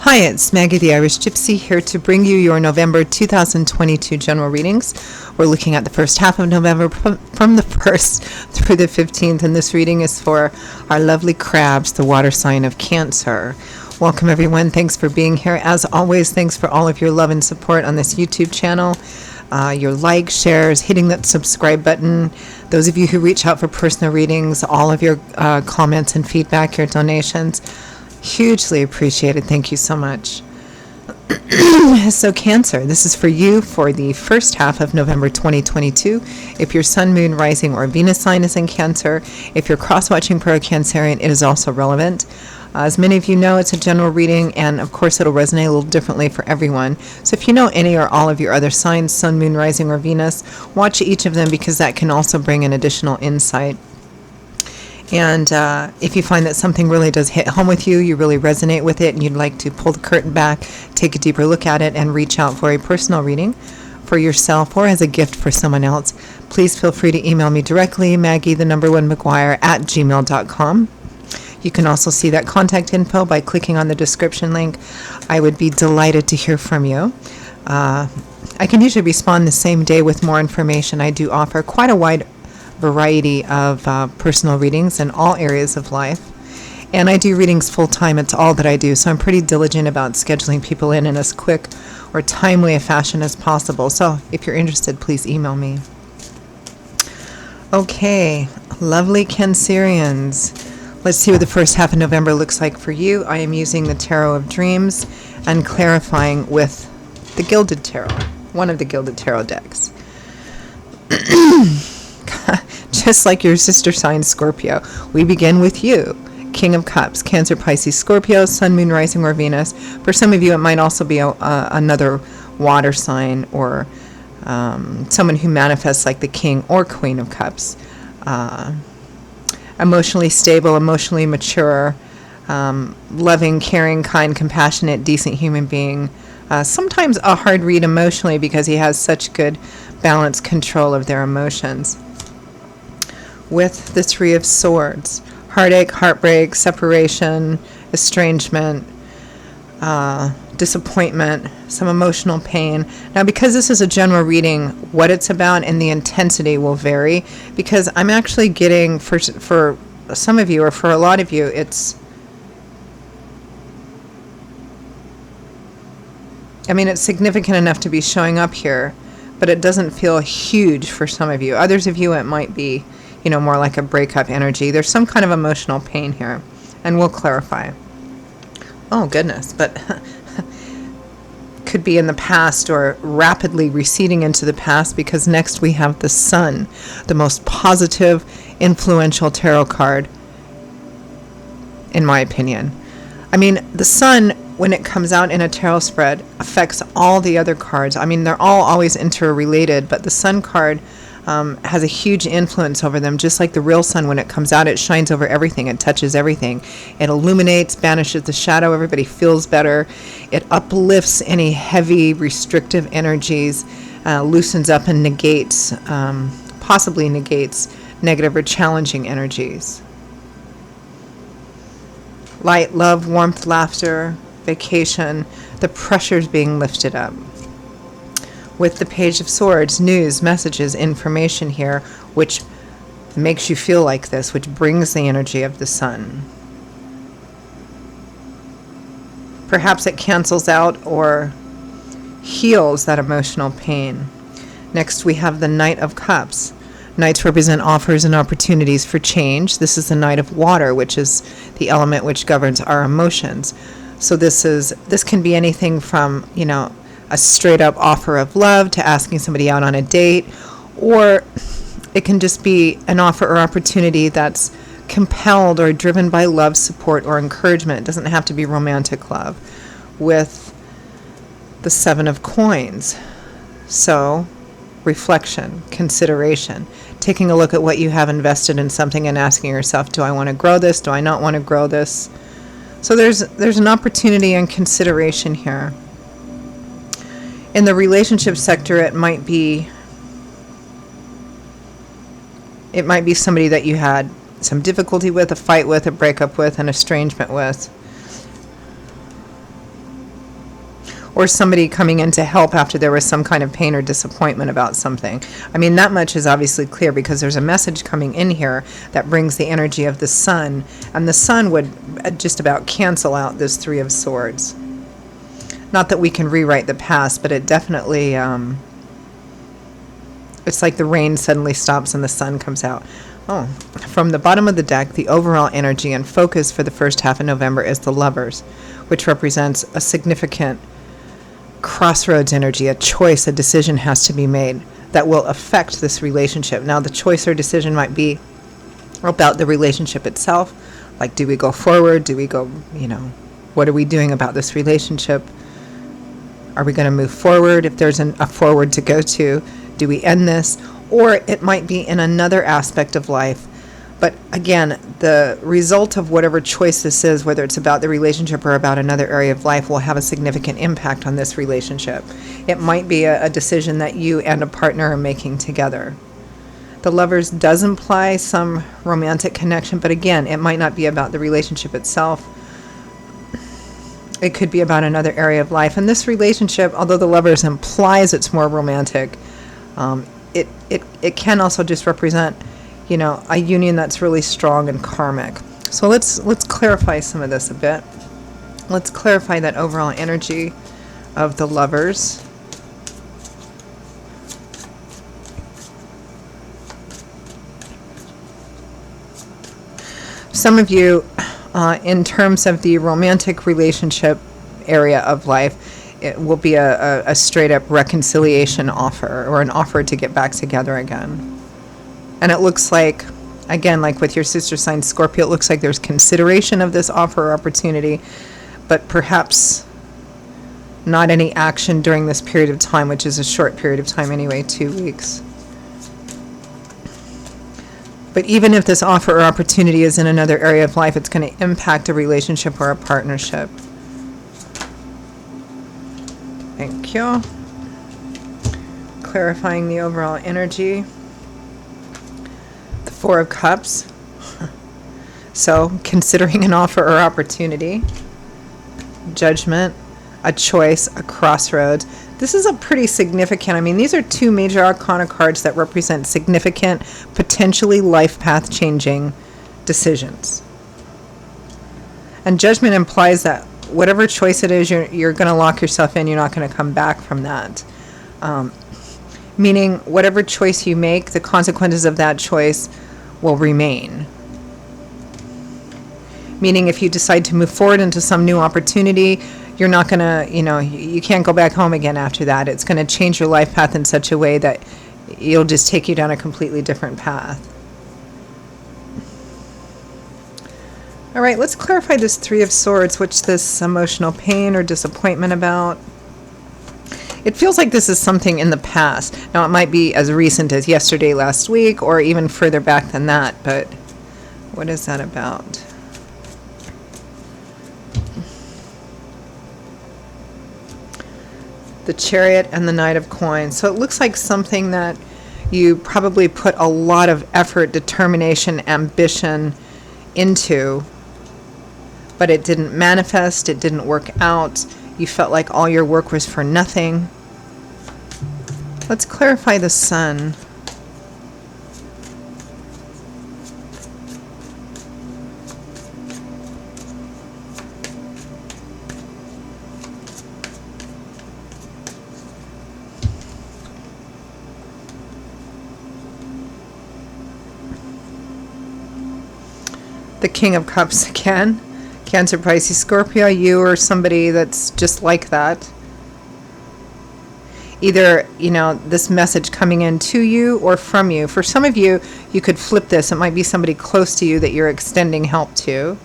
Hi, it's Maggie the Irish Gypsy here to bring you your November 2022 general readings. We're looking at the first half of November from the 1st through the 15th, and this reading is for our lovely crabs, the water sign of Cancer. Welcome, everyone. Thanks for being here. As always, thanks for all of your love and support on this YouTube channel. Your likes, shares, hitting that subscribe button. Those of you who reach out for personal readings, all of your comments and feedback, your donations. Hugely appreciated. Thank you so much. So Cancer, this is for you for the first half of November 2022. If your Sun, Moon, Rising, or Venus sign is in Cancer, if you're cross-watching for a Cancerian, it is also relevant. As many of you know, it's a general reading, and of course it'll resonate a little differently for everyone. So if you know any or all of your other signs, Sun, Moon, Rising, or Venus, watch each of them because that can also bring an additional insight. And if you find that something really does hit home with you, you really resonate with it, and you'd like to pull the curtain back, take a deeper look at it, and reach out for a personal reading for yourself or as a gift for someone else, please feel free to email me directly, Maggie1McGuire@gmail.com. You can also see that contact info by clicking on the description link. I would be delighted to hear from you. I can usually respond the same day with more information. I do offer quite a wide variety of personal readings in all areas of life, and I do readings full-time. It's all that I do, so I'm pretty diligent about scheduling people in as quick or timely a fashion as possible. So if you're interested, please email me. Okay, lovely Cancerians, let's see what the first half of November looks like for you. I am using the Tarot of Dreams and clarifying with the Gilded Tarot, one of the Gilded Tarot decks. Just like your sister sign Scorpio, we begin with you, King of Cups, Cancer, Pisces, Scorpio, Sun, Moon, Rising, or Venus. For some of you, it might also be another water sign or someone who manifests like the King or Queen of Cups. Emotionally stable, emotionally mature, loving, caring, kind, compassionate, decent human being. Sometimes a hard read emotionally because he has such good balanced control of their emotions. With the Three of Swords, heartache, heartbreak, separation, estrangement, disappointment, some emotional pain. Now, because this is a general reading, what it's about and the intensity will vary, because I'm actually getting, for some of you or for a lot of you, it's significant enough to be showing up here, but it doesn't feel huge for some of you. Others of you, it might be, more like a breakup energy. There's some kind of emotional pain here, and we'll clarify. Oh, goodness, but could be in the past or rapidly receding into the past, because next we have the Sun, the most positive, influential tarot card, in my opinion. The Sun, when it comes out in a tarot spread, affects all the other cards. They're all always interrelated, but the Sun card has a huge influence over them. Just like the real sun, when it comes out, it shines over everything. It touches everything. It illuminates, banishes the shadow. Everybody feels better. It uplifts any heavy, restrictive energies, loosens up and negates, possibly negates negative or challenging energies. Light, love, warmth, laughter, vacation, the pressure's being lifted up. With the Page of Swords, news, messages, information here, which makes you feel like this, which brings the energy of the Sun. Perhaps it cancels out or heals that emotional pain. Next, we have the Knight of Cups. Knights represent offers and opportunities for change. This is the Knight of Water, which is the element which governs our emotions. So this can be anything from, a straight up offer of love to asking somebody out on a date, or it can just be an offer or opportunity that's compelled or driven by love, support, or encouragement. It doesn't have to be romantic love. With the Seven of Coins, so reflection, consideration, taking a look at what you have invested in something and asking yourself, do I want to grow this? Do I not want to grow this? So there's an opportunity and consideration here. In the relationship sector, it might be somebody that you had some difficulty with, a fight with, a breakup with, an estrangement with. or somebody coming in to help after there was some kind of pain or disappointment about something. I mean, that much is obviously clear because there's a message coming in here that brings the energy of the sun, and the sun would just about cancel out this Three of Swords. Not that we can rewrite the past, but it definitely, it's like the rain suddenly stops and the sun comes out. Oh, from the bottom of the deck, the overall energy and focus for the first half of November is the Lovers, which represents a significant crossroads energy, a choice, a decision has to be made that will affect this relationship. Now, the choice or decision might be about the relationship itself, like, do we go forward? Do we go, what are we doing about this relationship? Are we going to move forward? If there's a forward to go to, do we end this? Or it might be in another aspect of life. But again, the result of whatever choice this is, whether it's about the relationship or about another area of life, will have a significant impact on this relationship. It might be a decision that you and a partner are making together. The Lovers does imply some romantic connection, but again, it might not be about the relationship itself. It could be about another area of life. And this relationship, although the Lovers implies it's more romantic, it can also just represent, a union that's really strong and karmic. So let's clarify some of this a bit. Let's clarify that overall energy of the Lovers. Some of you, in terms of the romantic relationship area of life, it will be a straight-up reconciliation offer, or an offer to get back together again. And it looks like, again, like with your sister sign Scorpio, it looks like there's consideration of this offer or opportunity, but perhaps not any action during this period of time, which is a short period of time anyway, 2 weeks. But even if this offer or opportunity is in another area of life, it's going to impact a relationship or a partnership. Thank you. Clarifying the overall energy. The Four of Cups. So, considering an offer or opportunity. Judgment. A choice. A crossroads. This is a pretty significant, these are two major arcana cards that represent significant, potentially life path changing decisions. And Judgment implies that whatever choice it is, you're going to lock yourself in. You're not going to come back from that. Meaning, whatever choice you make, the consequences of that choice will remain. Meaning, if you decide to move forward into some new opportunity, you're not going to, you can't go back home again after that. It's going to change your life path in such a way that it'll just take you down a completely different path. All right, let's clarify this Three of Swords. What's this emotional pain or disappointment about? It feels like this is something in the past. Now, it might be as recent as yesterday, last week, or even further back than that, but what is that about? The Chariot and the Knight of Coins. So it looks like something that you probably put a lot of effort, determination, ambition into, but it didn't manifest, it didn't work out. You felt like all your work was for nothing. Let's clarify the Sun. The King of Cups again. Cancer, Pisces, Scorpio, you or somebody that's just like that. Either, this message coming in to you or from you. For some of you, you could flip this. It might be somebody close to you that you're extending help to.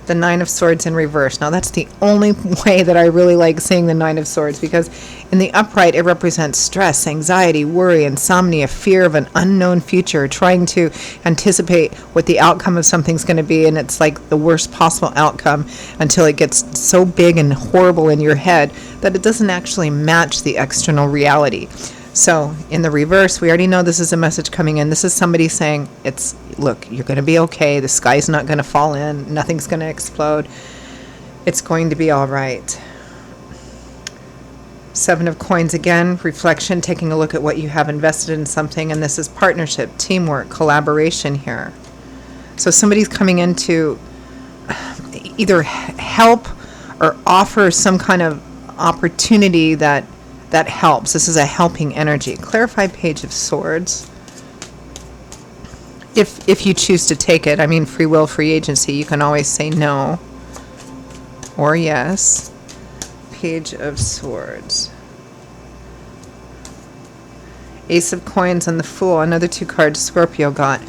The Nine of Swords in reverse. Now, that's the only way that I really like seeing the Nine of Swords, because in the upright, it represents stress, anxiety, worry, insomnia, fear of an unknown future, trying to anticipate what the outcome of something's going to be, and it's like the worst possible outcome until it gets so big and horrible in your head that it doesn't actually match the external reality. So in the reverse, we already know this is a message coming in. This is somebody saying, look, you're going to be okay. The sky's not going to fall in. Nothing's going to explode. It's going to be all right. Seven of Coins again, reflection, taking a look at what you have invested in something, and this is partnership, teamwork, collaboration here. So somebody's coming in to either help or offer some kind of opportunity that helps. This is a helping energy. Clarify Page of Swords. If you choose to take it, I mean, free will, free agency, you can always say no or yes. Page of Swords. Ace of Coins and the Fool, another 2 cards Scorpio got.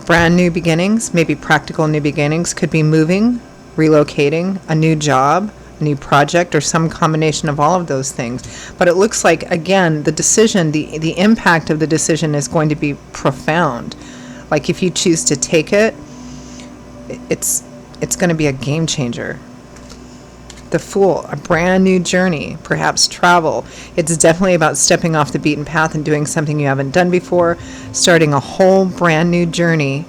Brand new beginnings, maybe practical new beginnings, could be moving, relocating, a new job, a new project, or some combination of all of those things. But it looks like, again, the decision, the impact of the decision is going to be profound. Like if you choose to take it, it's going to be a game changer. The Fool, a brand new journey, perhaps travel. It's definitely about stepping off the beaten path and doing something you haven't done before, starting a whole brand new journey.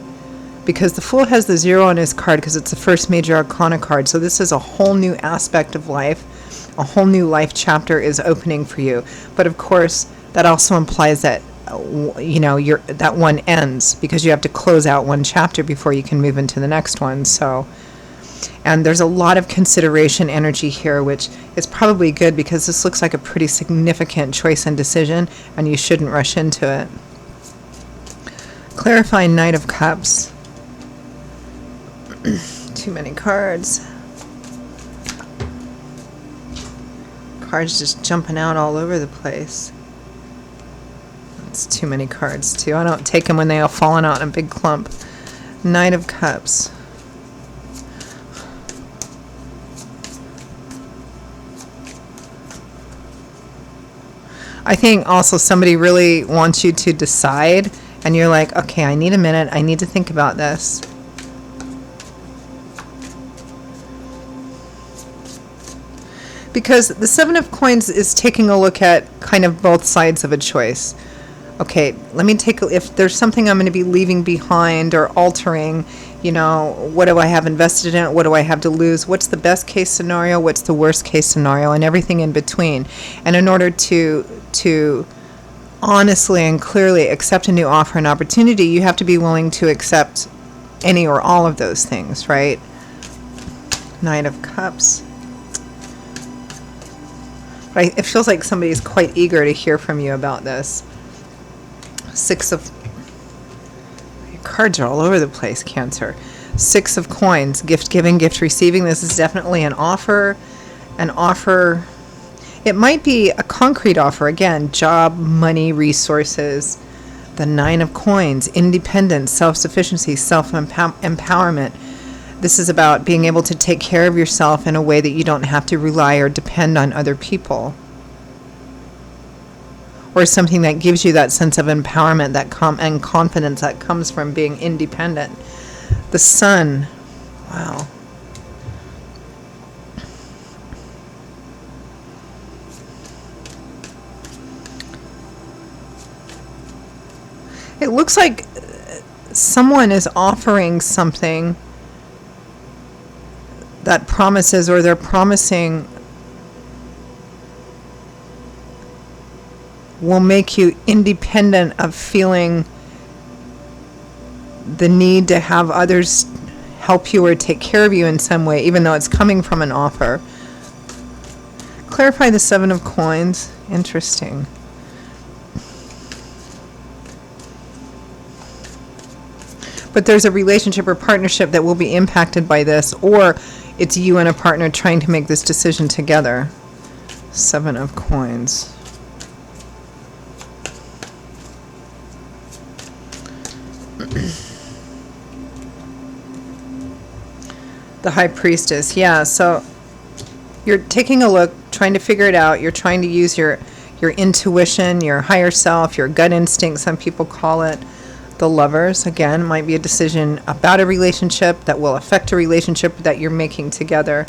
Because the Fool has the 0 on his card because it's the first major arcana card. So this is a whole new aspect of life. A whole new life chapter is opening for you. But of course, that also implies that that one ends because you have to close out one chapter before you can move into the next one. So, and there's a lot of consideration energy here, which is probably good because this looks like a pretty significant choice and decision, and you shouldn't rush into it. Clarify Knight of Cups. Too many cards. Cards just jumping out all over the place. It's too many cards too. I don't take them when they all fallen out in a big clump. Knight of Cups. I think also somebody really wants you to decide, and you're like, okay, I need a minute. I need to think about this. Because the 7 of Coins is taking a look at kind of both sides of a choice. Okay, let me take, if there's something I'm going to be leaving behind or altering, what do I have invested in? What do I have to lose? What's the best case scenario? What's the worst case scenario? And everything in between. And in order to honestly and clearly accept a new offer and opportunity, you have to be willing to accept any or all of those things, right? Knight of Cups. But it feels like somebody's quite eager to hear from you about this. 6 of... Your cards are all over the place, Cancer. 6 of Coins. Gift giving, gift receiving. This is definitely an offer. An offer... It might be a concrete offer. Again, job, money, resources. The 9 of Coins. Independence, self-sufficiency, self-empowerment. This is about being able to take care of yourself in a way that you don't have to rely or depend on other people. Or something that gives you that sense of empowerment and confidence that comes from being independent. The Sun. Wow. It looks like someone is offering something that promises, or they're promising will make you independent of feeling the need to have others help you or take care of you in some way, even though it's coming from an offer. Clarify the 7 of Coins. Interesting. But there's a relationship or partnership that will be impacted by this, or it's you and a partner trying to make this decision together. 7 of Coins. The High Priestess. Yeah, so you're taking a look, trying to figure it out. You're trying to use your intuition, your higher self, your gut instinct, some people call it. The Lovers, again, might be a decision about a relationship that will affect a relationship that you're making together.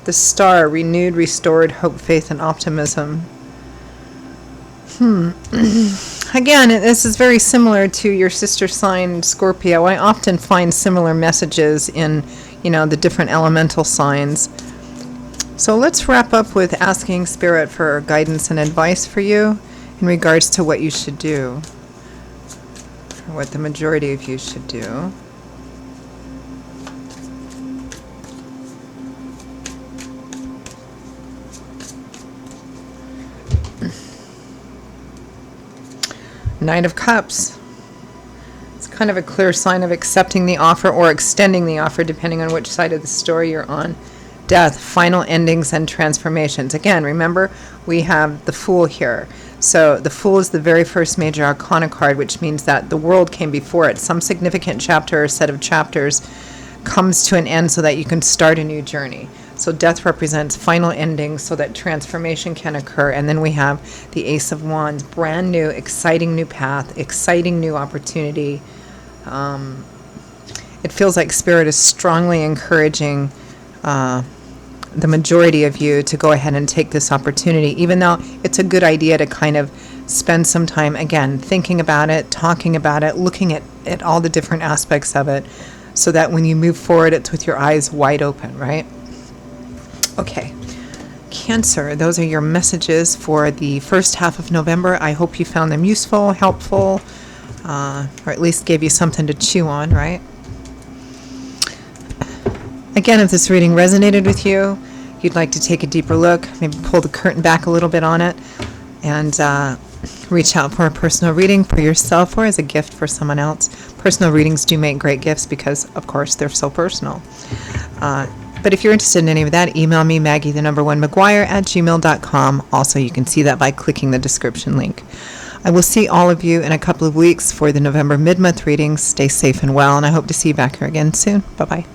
The Star, renewed, restored hope, faith, and optimism. Again, this is very similar to your sister sign, Scorpio. I often find similar messages in, the different elemental signs. So let's wrap up with asking Spirit for guidance and advice for you in regards to what you should do, or what the majority of you should do. Knight of Cups. It's kind of a clear sign of accepting the offer or extending the offer, depending on which side of the story you're on. Death, final endings and transformations. Again, remember, we have the Fool here. So the Fool is the very first major arcana card, which means that the world came before it. Some significant chapter or set of chapters comes to an end so that you can start a new journey. So death represents final ending so that transformation can occur. And then we have the Ace of Wands, brand new, exciting new path, exciting new opportunity. It feels like Spirit is strongly encouraging the majority of you to go ahead and take this opportunity, even though it's a good idea to kind of spend some time, again, thinking about it, talking about it, looking at all the different aspects of it, so that when you move forward, it's with your eyes wide open, right? Okay, Cancer, those are your messages for the first half of November. I hope you found them useful, helpful, or at least gave you something to chew on, right? Again, if this reading resonated with you, you'd like to take a deeper look, maybe pull the curtain back a little bit on it, and reach out for a personal reading for yourself or as a gift for someone else. Personal readings do make great gifts because, of course, they're so personal. But if you're interested in any of that, email me, Maggie1McGuire@gmail.com. Also, you can see that by clicking the description link. I will see all of you in a couple of weeks for the November mid-month readings. Stay safe and well, and I hope to see you back here again soon. Bye-bye.